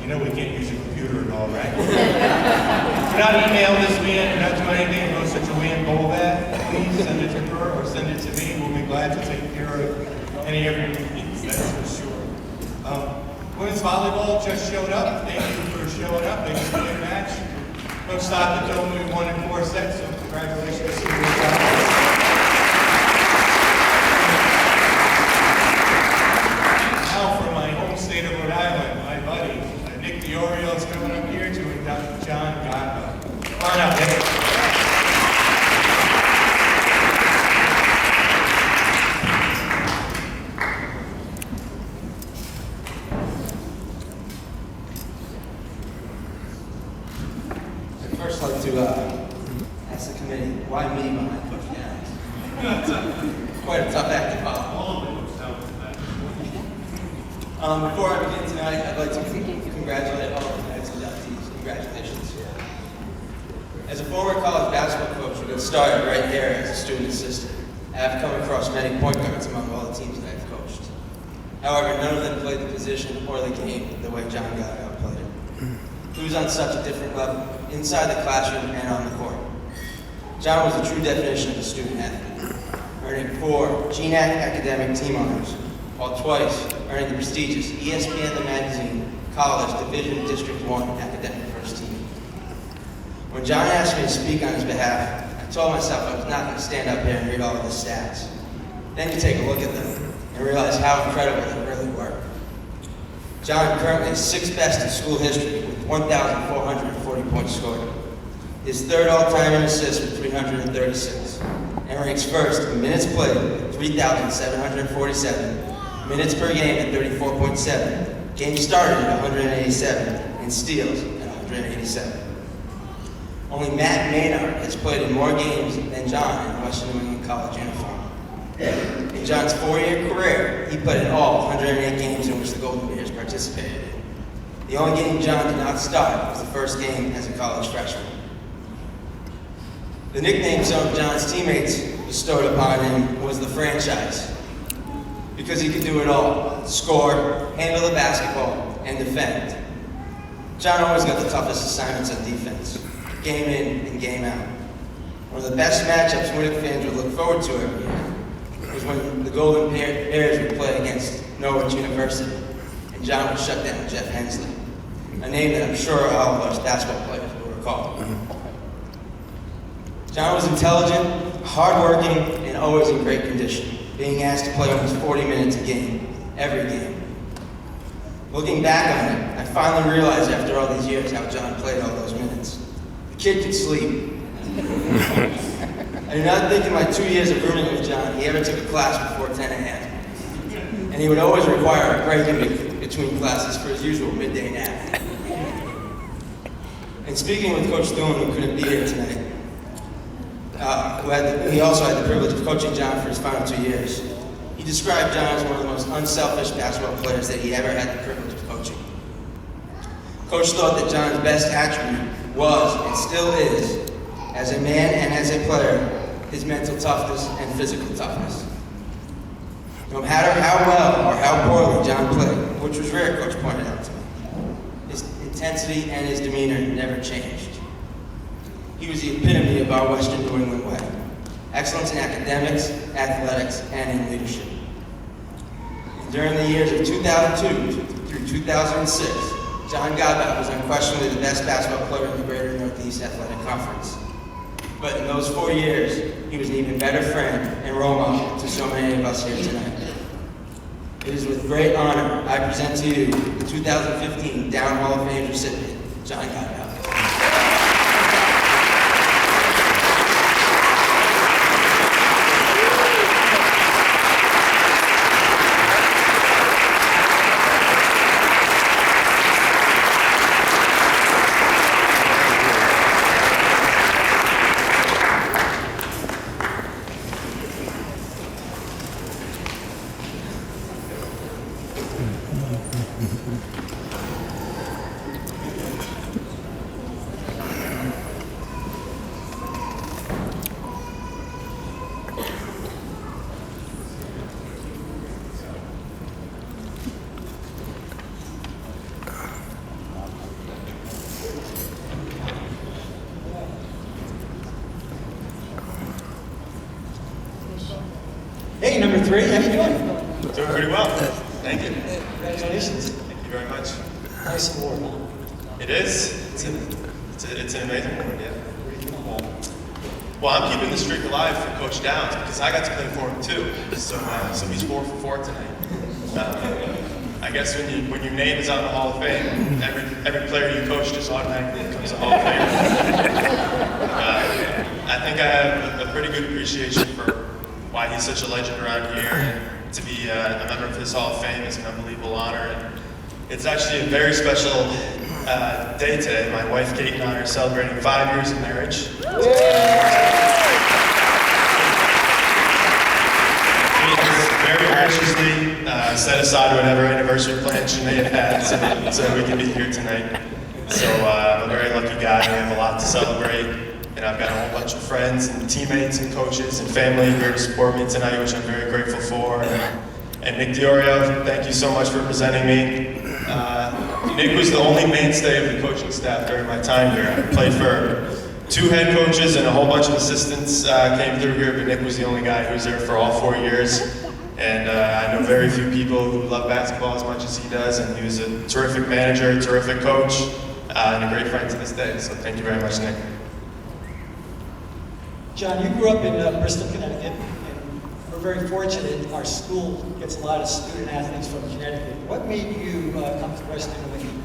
know we can't use your computer and all, right? Do not email this man, do not do anything, go to Joanne Bolvat. Please send it to her or send it to me. We'll be glad to take care of any of your needs, that's for sure. Women's volleyball just showed up. Thank you for showing up. They just played a match. Coach stopped the dome, we won in 4 sets, so congratulations to you guys. Now for my home state of Rhode Island, my buddy, Nick DiOrio is coming up here to induct Jon Godbout. Come on up, Nick. I'd like to ask the committee, why me behind Coach Jan? Quite a tough act to follow. Before I begin tonight, I'd like to congratulate all of tonight's inductees. Congratulations. As a former college basketball coach who got started right there as a student assistant, I have come across many point guards among all the teams that I've coached. However, none of them played the position or the game the way Jon Godbout played it. He was on such a different level, inside the classroom and on the court. Jon was the true definition of a student athlete, earning 4 GNAC academic team honors, while twice earning the prestigious ESPN The Magazine College Division District 1 academic first team. When Jon asked me to speak on his behalf, I told myself I was not going to stand up here and read all of his stats. Then you take a look at them and realize how incredible they really were. Jon currently is 6th best in school history with 1,440 points scored. His 3rd all-time in assists with 336, and ranks 1st in minutes played with 3,747, minutes per game at 34.7, games started at 187, and steals at 187. Only Matt Maynard has played in more games than Jon in a Western New England college uniform. In Jon's 4-year career, he played in all 108 games in which the Golden Bears participated in. The only game Jon did not start was the first game as a college freshman. The nickname some of Jon's teammates bestowed upon him was the franchise, because he could do it all: score, handle the basketball, and defend. Jon always got the toughest assignments on defense, game in and game out. One of the best matchups Winnick fans would look forward to every year was when the Golden Bears would play against Norwich University, and Jon would shut down Jeff Hensley, a name that I'm sure all of us basketball players will recall. Jon was intelligent, hardworking, and always in great condition, being asked to play almost 40 minutes a game, every game. Looking back on it, I finally realized after all these years how Jon played all those minutes. The kid could sleep. I do not think in my 2 years of rooming with Jon, he ever took a class before 10 a.m. And he would always require a break in between classes for his usual midday nap. And speaking with Coach Thune, who couldn't be here tonight, he also had the privilege of coaching Jon for his final 2 years. He described Jon as one of the most unselfish basketball players that he ever had the privilege of coaching. Coach thought that Jon's best attribute was, and still is, as a man and as a player, his mental toughness and physical toughness. No matter how well or how poorly Jon played, which was rare, Coach pointed out to me, his intensity and his demeanor never changed. He was the epitome of our Western New England way. Excellence in academics, athletics, and in leadership. And during the years of 2002 through 2006, Jon Godbout was unquestionably the best basketball player in the Greater Northeast Athletic Conference. But in those 4 years, he was an even better friend and role model to so many of us here tonight. It is with great honor I present to you the 2015 Down Hall of Fame recipient, Jon Godbout. 3. How you doing? Doing pretty well. Thank you. Congratulations. Thank you very much. Nice award, huh? It is. It's an amazing one, yeah. Well, I'm keeping the streak alive for Coach Downs because I got to play for him too. So he's 4 for 4 tonight. I guess when your name is on the Hall of Fame, every player you coach just automatically becomes a Hall of Famer. I think I have a pretty good appreciation for why he's such a legend around here, and to be a member of his Hall of Fame is an unbelievable honor. And it's actually a very special day today. My wife Kate and I are celebrating 5 years of marriage. Very graciously set aside whatever anniversary plans she may have had so we can be here tonight. So I'm a very lucky guy. We have a lot to celebrate, and I've got a whole bunch of friends and teammates and coaches and family here to support me tonight, which I'm very grateful for. And Nick Diorio, thank you so much for presenting me. Nick was the only mainstay of the coaching staff during my time here. I played for 2 head coaches and a whole bunch of assistants came through here, but Nick was the only guy who was there for all 4 years. And I know very few people who love basketball as much as he does, and he was a terrific manager, terrific coach, and a great friend to this day. So thank you very much, Nick. John, you grew up in Bristol, Connecticut, and we're very fortunate. Our school gets a lot of student athletes from Connecticut. What made you come to Western New England?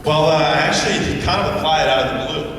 Well, I actually kind of applied out of the blue.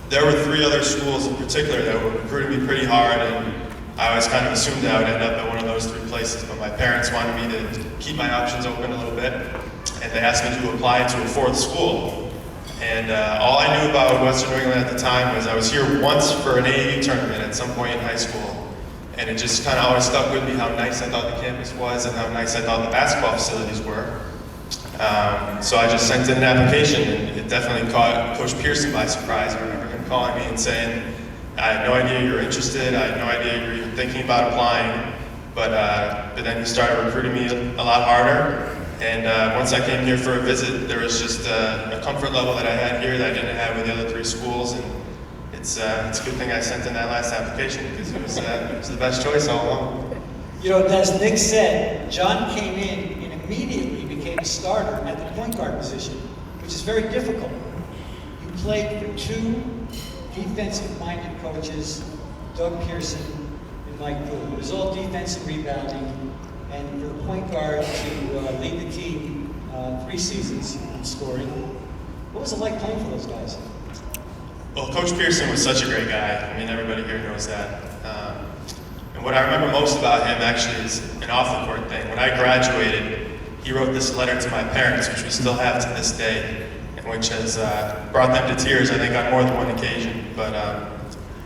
There were 3 other schools in particular that were recruiting me pretty hard, and I always kind of assumed that I would end up at one of those 3 places, but my parents wanted me to keep my options open a little bit, and they asked me to apply to a 4th school. And all I knew about Western New England at the time was I was here once for an AAU tournament at some point in high school, and it just kind of always stuck with me how nice I thought the campus was and how nice I thought the basketball facilities were. So I just sent in an application, and it definitely caught Coach Pearson by surprise. I remember him calling me and saying, I had no idea you were interested, I had no idea you were even thinking about applying, but then he started recruiting me a lot harder. And once I came here for a visit, there was just a comfort level that I had here that I didn't have with the other 3 schools, and it's a good thing I sent in that last application because it was the best choice all along. You know, as Nick said, John came in and immediately became a starter at the point guard position, which is very difficult. You played for 2 defensive-minded coaches, Doug Pearson and Mike Poole. It was all defensive rebounding, and for the point guard to lead the team 3 seasons in scoring. What was it like playing for those guys? Well, Coach Pearson was such a great guy. I mean, everybody here knows that. And what I remember most about him actually is an off-the-court thing. When I graduated, he wrote this letter to my parents, which we still have to this day, and which has brought them to tears, I think, on more than one occasion. But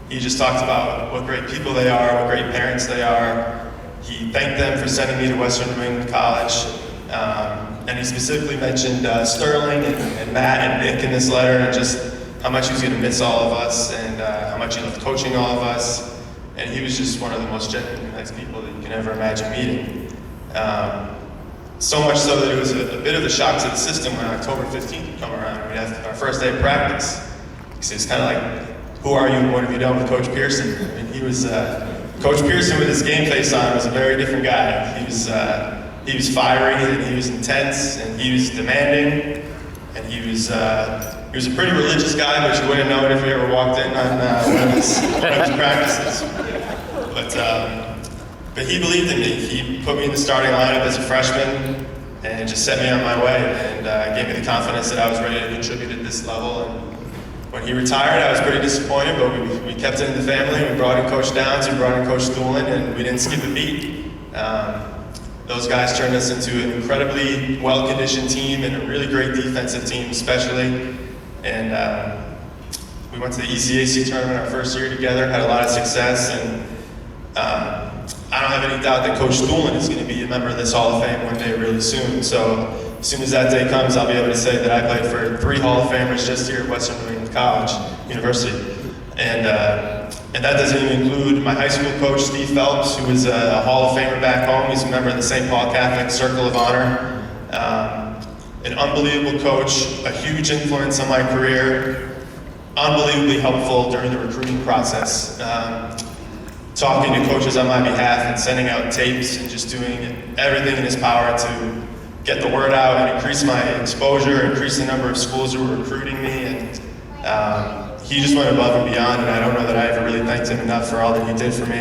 he just talked about what great people they are, what great parents they are. He thanked them for sending me to Western New England College. And he specifically mentioned Sterling and Matt and Nick in this letter, and just how much he was going to miss all of us, and how much he loved coaching all of us. And he was just one of the most genuinely nice people that you can ever imagine meeting. So much so that it was a bit of a shock to the system when October 15th would come around. We'd have our first day of practice. It's kind of like, who are you and what have you done with Coach Pearson? I mean, he was, Coach Pearson with his game face on was a very different guy. He was fiery, and he was intense, and he was demanding, and he was a pretty religious guy, but you wouldn't know it if you ever walked in on one of his practices. But he believed in me. He put me in the starting lineup as a freshman and just set me on my way, and gave me the confidence that I was ready to contribute at this level. And when he retired, I was pretty disappointed, but we kept it in the family. We brought in Coach Downs, we brought in Coach Doolin, and we didn't skip a beat. Those guys turned us into an incredibly well-conditioned team and a really great defensive team especially. And we went to the ECAC tournament our first year together, had a lot of success, and I don't have any doubt that Coach Doolin is going to be a member of this Hall of Fame one day really soon. So as soon as that day comes, I'll be able to say that I played for 3 Hall of Famers just here at Western New England University. And that doesn't even include my high school coach, Steve Phelps, who was a Hall of Famer back home. He's a member of the St. Paul Catholic Circle of Honor. An unbelievable coach, a huge influence on my career, unbelievably helpful during the recruiting process. talking to coaches on my behalf and sending out tapes and just doing everything in his power to get the word out and increase my exposure, increase the number of schools who were recruiting me, and he just went above and beyond, and I don't know that I ever really thanked him enough for all that he did for me.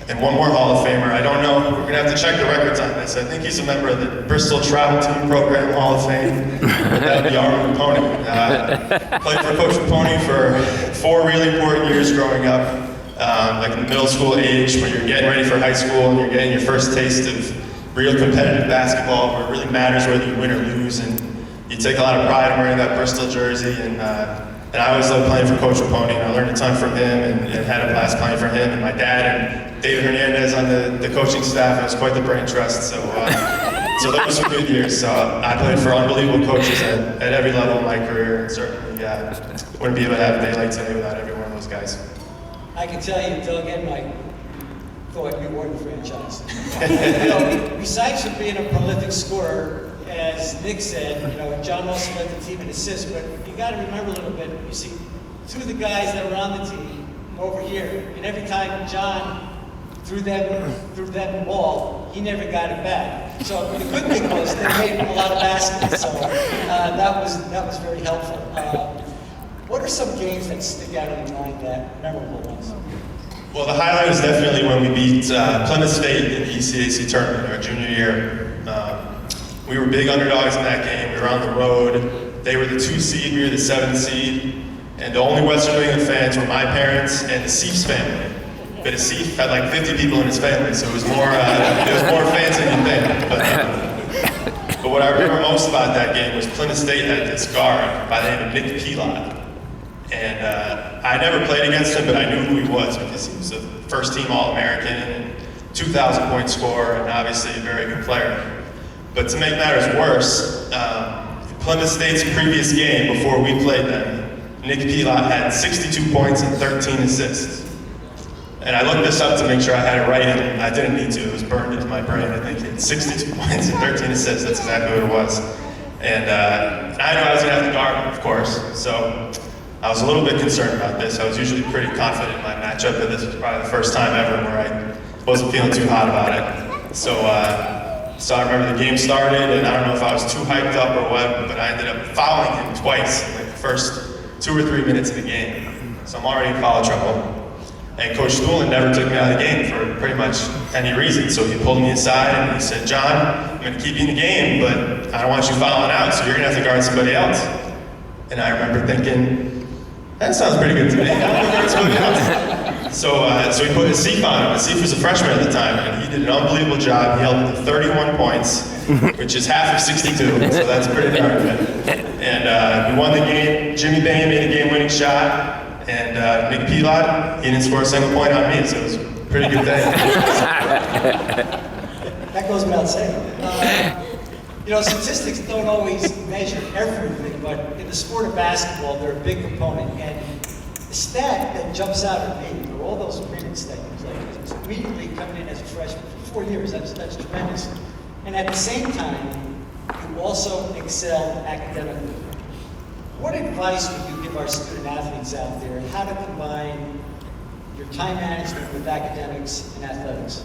And one more Hall of Famer, I don't know, we're gonna have to check the records on this. I think he's a member of the Bristol Travel Team Program Hall of Fame. That would be Armin Raponi. Played for Coach Raponi for 4 really important years growing up, like in the middle school age, when you're getting ready for high school and you're getting your first taste of real competitive basketball, where it really matters whether you win or lose, and you take a lot of pride in wearing that Bristol jersey. And I always loved playing for Coach Raponi, and I learned a ton from him and had a blast playing for him. And my dad and David Hernandez on the coaching staff, it was quite the brain trust. So those were good years. So I played for unbelievable coaches at every level of my career, and certainly wouldn't be able to have a day like today without every one of those guys. I can tell you, Doug and Mike thought you were the franchise. You know, besides from being a prolific scorer, as Nick said, you know, Jon also led the team in assists, but you got to remember a little bit, you see 2 of the guys that were on the team over here, and every time Jon threw them the ball, he never got it back. So the good thing was they made a lot of baskets, so that was very helpful. What are some games that stick out in your mind, that memorable ones? Well, the highlight is definitely when we beat Plymouth State in the ECAC tournament our junior year. We were big underdogs in that game. We were on the road. They were the 2 seed, we were the 7 seed. And the only Western New England fans were my parents and the Seif's family. But Seif had like 50 people in his family, so it was more fans than you think. But what I remember most about that game was Plymouth State had this guard by the name of Nick Pilot. And I never played against him, but I knew who he was because he was a first-team All-American and 2,000-point scorer, and obviously a very good player. But to make matters worse, Plymouth State's previous game before we played them, Nick Pilot had 62 points and 13 assists. And I looked this up to make sure I had it right, and I didn't need to. It was burned into my brain. I think he had 62 points and 13 assists. That's exactly what it was. And I knew I was going to have to guard him, of course. So I was a little bit concerned about this. I was usually pretty confident in my matchup, but this was probably the first time ever where I wasn't feeling too hot about it. So I remember the game started, and I don't know if I was too hyped up or what, but I ended up fouling him twice in like the first 2 or 3 minutes of the game. So I'm already in foul trouble. And Coach Stuhlin never took me out of the game for pretty much any reason. So he pulled me aside and he said, "Jon, I'm going to keep you in the game, but I don't want you fouling out, so you're going to have to guard somebody else." And I remember thinking, that sounds pretty good to me. I want to guard somebody else. So he put Seif on him. And Seif was a freshman at the time, and he did an unbelievable job. He held it to 31 points, which is half of 62, so that's pretty darn good. And we won the game. Jimmy Bain made a game-winning shot. And Nick Pilot, he didn't score a single point on me, so it was a pretty good day. That goes without saying. You know, statistics don't always measure everything, but in the sport of basketball, they're a big component. And the stat that jumps out at me are all those minutes that you played. So immediately coming in as a freshman for 4 years, that's tremendous. And at the same time, you also excelled academically. What advice would you give our student athletes out there on how to combine your time management with academics and athletics?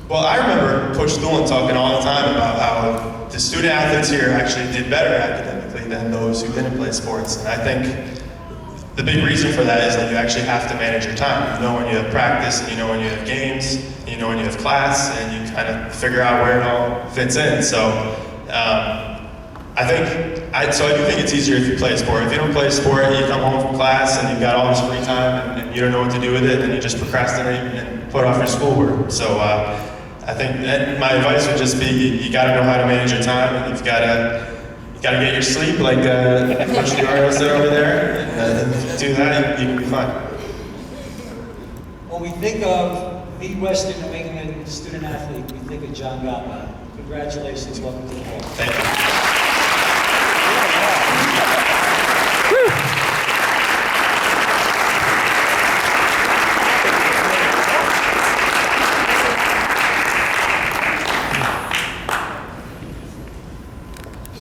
Well, I remember Coach Stuhlin talking all the time about how the student athletes here actually did better academically than those who didn't play sports. And I think the big reason for that is that you actually have to manage your time. You know when you have practice, and you know when you have games, and you know when you have class, and you kind of figure out where it all fits in. So I do think it's easier if you play a sport. If you don't play a sport, you come home from class and you've got all this free time and you don't know what to do with it, then you just procrastinate and put off your schoolwork. So I think that my advice would just be you got to know how to manage your time, and you've got to get your sleep, like Coach Leonardo said over there. And if you do that, you can be fine. When we think of the Western New England student athlete, we think of Jon Godbout. Congratulations, welcome to the Hall. Thank you.